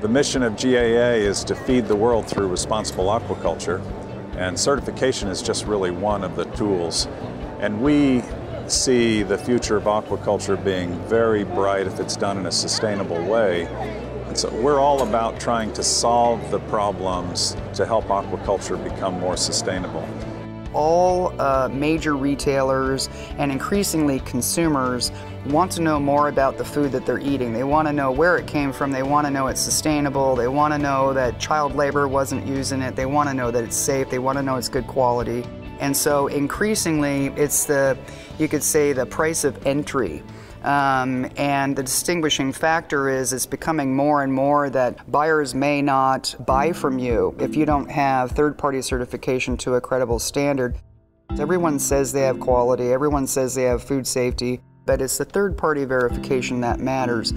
The mission of GAA is to feed the world through responsible aquaculture, and certification is just really one of the tools. And we see the future of aquaculture being very bright if it's done in a sustainable way. And so we're all about trying to solve the problems to help aquaculture become more sustainable. All major retailers and increasingly consumers want to know more about the food that they're eating. They want to know where it came from. They want to know it's sustainable. They want to know that child labor wasn't using it. They want to know that it's safe. They want to know it's good quality. And so increasingly it's you could say, the price of entry. And the distinguishing factor is it's becoming more and more that buyers may not buy from you if you don't have third-party certification to a credible standard. Everyone says they have quality, everyone says they have food safety, but it's the third-party verification that matters.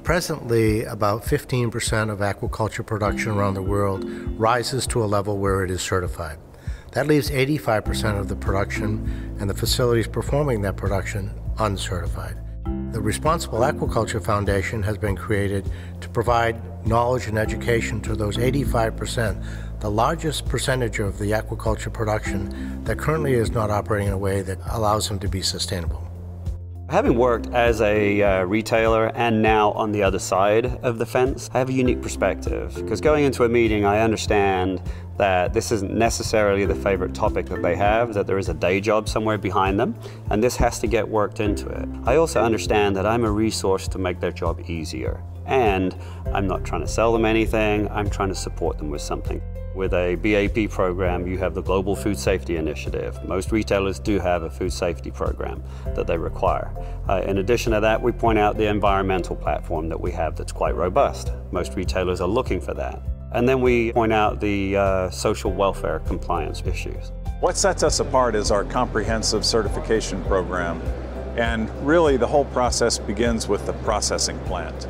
Presently, about 15% of aquaculture production around the world rises to a level where it is certified. That leaves 85% of the production and the facilities performing that production uncertified. The Responsible Aquaculture Foundation has been created to provide knowledge and education to those 85%, the largest percentage of the aquaculture production that currently is not operating in a way that allows them to be sustainable. Having worked as a retailer and now on the other side of the fence, I have a unique perspective. Because going into a meeting, I understand that this isn't necessarily the favorite topic that they have, that there is a day job somewhere behind them, and this has to get worked into it. I also understand that I'm a resource to make their job easier. And I'm not trying to sell them anything, I'm trying to support them with something. With a BAP program, you have the Global Food Safety Initiative. Most retailers do have a food safety program that they require. In addition to that, we point out the environmental platform that we have that's quite robust. Most retailers are looking for that. And then we point out the social welfare compliance issues. What sets us apart is our comprehensive certification program. And really the whole process begins with the processing plant.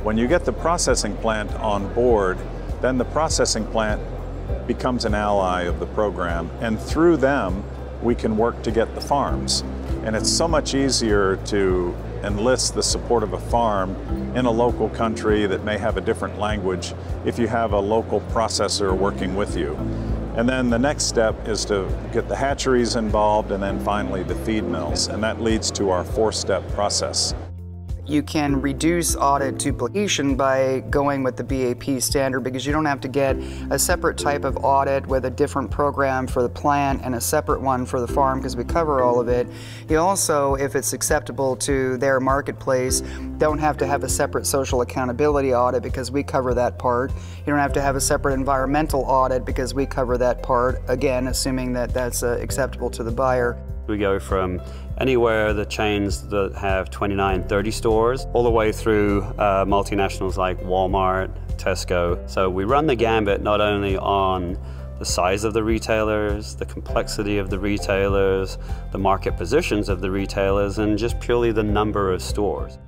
When you get the processing plant on board, then the processing plant becomes an ally of the program, and through them we can work to get the farms. And it's so much easier to enlist the support of a farm in a local country that may have a different language if you have a local processor working with you. And then the next step is to get the hatcheries involved, and then finally the feed mills, and that leads to our 4-step process. You can reduce audit duplication by going with the BAP standard because you don't have to get a separate type of audit with a different program for the plant and a separate one for the farm because we cover all of it. You also, if it's acceptable to their marketplace, don't have to have a separate social accountability audit because we cover that part. You don't have to have a separate environmental audit because we cover that part, again, assuming that that's acceptable to the buyer. We go from anywhere the chains that have 29, 30 stores, all the way through multinationals like Walmart, Tesco. So we run the gambit not only on the size of the retailers, the complexity of the retailers, the market positions of the retailers, and just purely the number of stores.